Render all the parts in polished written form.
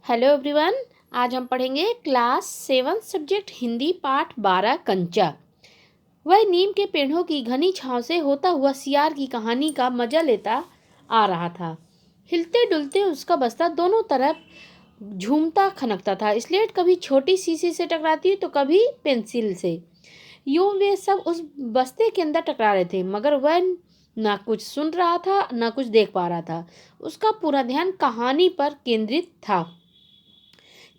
Hello everyone. आज हम पढ़ेंगे क्लास 7 सब्जेक्ट हिंदी पाठ 12 कंचा। वह नीम के पेड़ों की घनी छांव से होता हुआ सियार की कहानी का मजा लेता आ रहा था। हिलते डुलते उसका बस्ता दोनों तरफ झूमता खनकता था। स्लेट कभी छोटी शीशी से टकराती तो कभी पेंसिल से। यूं वे सब उस बस्ते के अंदर टकरा रहे थे, मगर वह ना कुछ सुन रहा था ना कुछ देख पा रहा था। उसका पूरा ध्यान कहानी पर केंद्रित था।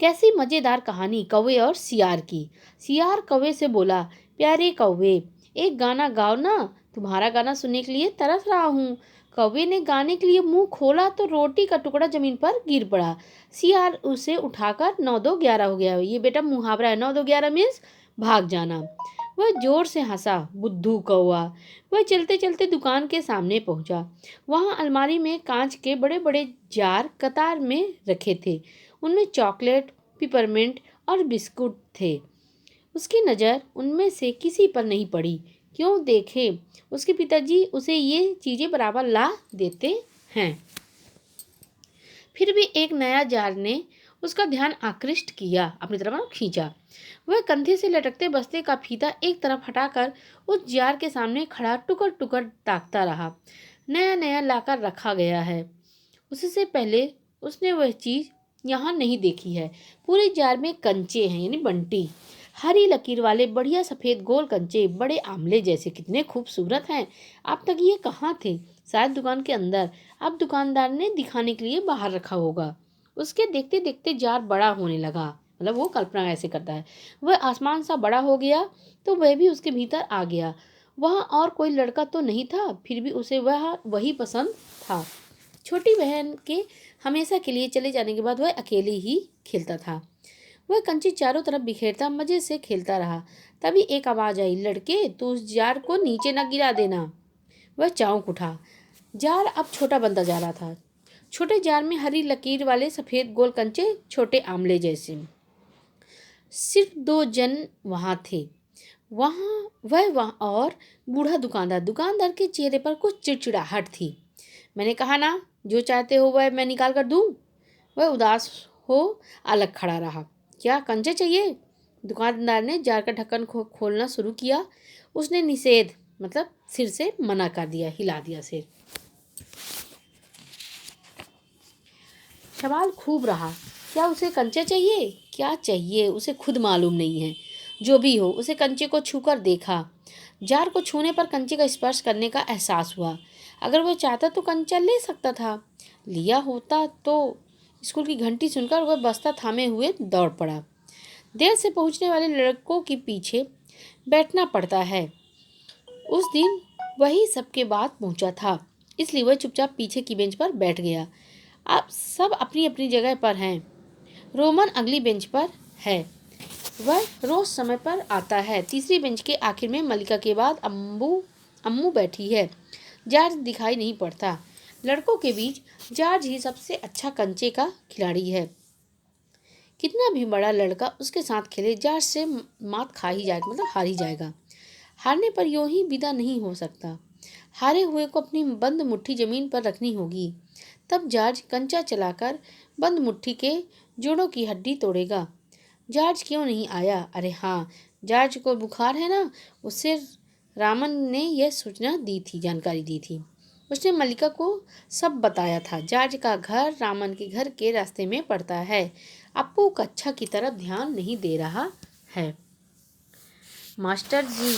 कैसी मजेदार कहानी कौवे और सियार की। सियार कौवे से बोला, प्यारे कौवे, एक गाना गाओ ना, तुम्हारा गाना सुनने के लिए तरस रहा हूँ। कौवे ने गाने के लिए मुंह खोला तो रोटी का टुकड़ा जमीन पर गिर पड़ा। सियार उसे उठाकर 9-2-11 हो गया। ये बेटा मुहावरा है, 9-2-11 मीन्स भाग जाना। वह जोर से हंसा, बुद्धू कौवा। वह चलते चलते दुकान के सामने पहुंचा। वहां अलमारी में कांच के बड़े बड़े जार कतार में रखे थे। उनमें चॉकलेट, पिपरमिंट और बिस्कुट थे। उसकी नज़र उनमें से किसी पर नहीं पड़ी। क्यों देखे, उसके पिताजी उसे ये चीज़ें बराबर ला देते हैं। फिर भी एक नया जार ने उसका ध्यान आकृष्ट किया, अपनी तरफ खींचा। वह कंधे से लटकते बस्ते का फीता एक तरफ हटाकर उस जार के सामने खड़ा टुकर टुकर ताकता रहा। नया नया लाकर रखा गया है। उससे पहले उसने वह चीज़ यहाँ नहीं देखी है। पूरे जार में कंचे हैं, यानी बंटी। हरी लकीर वाले बढ़िया सफ़ेद गोल कंचे, बड़े आमले जैसे, कितने खूबसूरत हैं। अब तक ये कहाँ थे? शायद दुकान के अंदर। अब दुकानदार ने दिखाने के लिए बाहर रखा होगा। उसके देखते देखते जार बड़ा होने लगा। मतलब वो कल्पना ऐसे करता है। वह आसमान सा बड़ा हो गया तो वह भी उसके भीतर आ गया। वहाँ और कोई लड़का तो नहीं था, फिर भी उसे वह वही पसंद था। छोटी बहन के हमेशा के लिए चले जाने के बाद वह अकेले ही खेलता था। वह कंचे चारों तरफ बिखेरता मजे से खेलता रहा। तभी एक आवाज़ आई, लड़के, तो उस जार को नीचे न गिरा देना। वह चौंक उठा। जार अब छोटा बनता जा रहा था। छोटे जार में हरी लकीर वाले सफ़ेद गोल कंचे, छोटे आमले जैसे। सिर्फ 2 जन वहाँ थे। वहाँ और बूढ़ा दुकानदार। दुकानदार के चेहरे पर कुछ चिड़चिड़ाहट थी। मैंने कहा ना, जो चाहते हो वह मैं निकाल कर दूँ। वह उदास हो अलग खड़ा रहा। क्या कंचे चाहिए? दुकानदार ने जार का ढक्कन खोलना शुरू किया। उसने निषेध मतलब सिर से मना कर दिया, हिला दिया सिर। सवाल खूब रहा, क्या उसे कंचे चाहिए? क्या चाहिए उसे खुद मालूम नहीं है। जो भी हो, उसे कंचे को छूकर देखा। जार को छूने पर कंचे का स्पर्श करने का एहसास हुआ। अगर वह चाहता तो कंचा ले सकता था। लिया होता तो। स्कूल की घंटी सुनकर वह बस्ता थामे हुए दौड़ पड़ा। देर से पहुंचने वाले लड़कों के पीछे बैठना पड़ता है। उस दिन वही सबके बाद पहुंचा था, इसलिए वह चुपचाप पीछे की बेंच पर बैठ गया। अब सब अपनी अपनी जगह पर हैं। रोमन अगली बेंच पर है। वह रोज समय पर आता है। तीसरी बेंच के आखिर में मलिका के बाद अम्मू बैठी है। जॉर्ज दिखाई नहीं पड़ता। लड़कों के बीच जॉर्ज ही सबसे अच्छा कंचे का खिलाड़ी है। कितना भी बड़ा लड़का उसके साथ खेले, जॉर्ज से मात खा ही जाएगा, मतलब हार ही जाएगा। हारने पर यूं ही विदा नहीं हो सकता। हारे हुए को अपनी बंद मुट्ठी जमीन पर रखनी होगी। तब जॉर्ज कंचा चलाकर बंद मुट्ठी के जोड़ों की हड्डी तोड़ेगा। जॉर्ज क्यों नहीं आया? अरे हाँ, जॉर्ज को बुखार है ना। उससे रामन ने यह सूचना दी थी, जानकारी दी थी। उसने मलिका को सब बताया था। जॉर्ज का घर रामन के घर के रास्ते में पड़ता है। अप्पू कक्षा की तरफ ध्यान नहीं दे रहा है। मास्टर जी,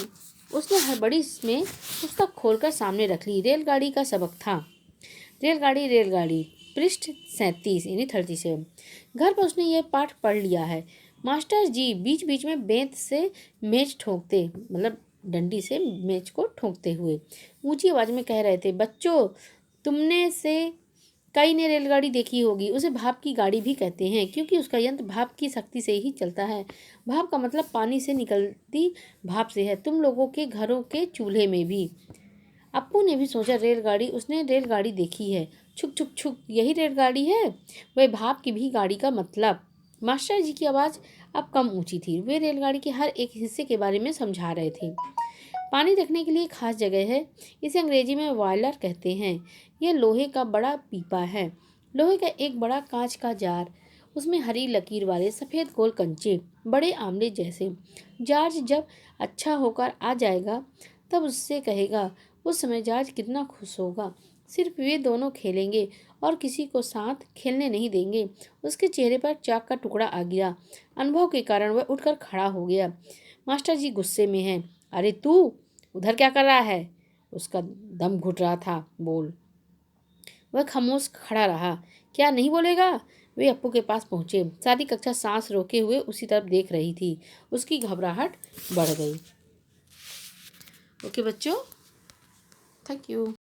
उसने हड़बड़ी में पुस्तक खोलकर सामने रख ली। रेलगाड़ी का सबक था। रेलगाड़ी पृष्ठ 37 यानी 37। घर पर उसने यह पाठ पढ़ लिया है। मास्टर जी बीच बीच में बेंत से मेज ठोकते, मतलब डंडी से मेज को ठोकते हुए ऊंची आवाज में कह रहे थे, बच्चों, तुमने से कई ने रेलगाड़ी देखी होगी। उसे भाप की गाड़ी भी कहते हैं, क्योंकि उसका यंत्र भाप की शक्ति से ही चलता है। भाप का मतलब पानी से निकलती भाप से है। तुम लोगों के घरों के चूल्हे में भी। अप्पू ने भी सोचा रेलगाड़ी, उसने रेलगाड़ी देखी है। छुक छुक छुक, यही रेलगाड़ी है। वह भाप की भी गाड़ी का मतलब। मास्टर जी की आवाज़ अब कम ऊंची थी। वे रेलगाड़ी के हर एक हिस्से के बारे में समझा रहे थे। पानी रखने के लिए खास जगह है। इसे अंग्रेजी में बॉयलर कहते हैं। यह लोहे का बड़ा पीपा है। लोहे का एक बड़ा कांच का जार, उसमें हरी लकीर वाले सफ़ेद गोल कंचे, बड़े आमले जैसे। जॉर्ज जब अच्छा होकर आ जाएगा तब उससे कहेगा। उस समय जॉर्ज कितना खुश होगा। सिर्फ वे दोनों खेलेंगे और किसी को साथ खेलने नहीं देंगे। उसके चेहरे पर चाक का टुकड़ा आ गिरा। अनुभव के कारण वह उठकर खड़ा हो गया। मास्टर जी गुस्से में हैं। अरे तू उधर क्या कर रहा है? उसका दम घुट रहा था। बोल। वह खामोश खड़ा रहा। क्या नहीं बोलेगा? वे अप्पू के पास पहुंचे। सारी कक्षा सांस रोके हुए उसी तरफ देख रही थी। उसकी घबराहट बढ़ गई। ओके बच्चों, थैंक यू।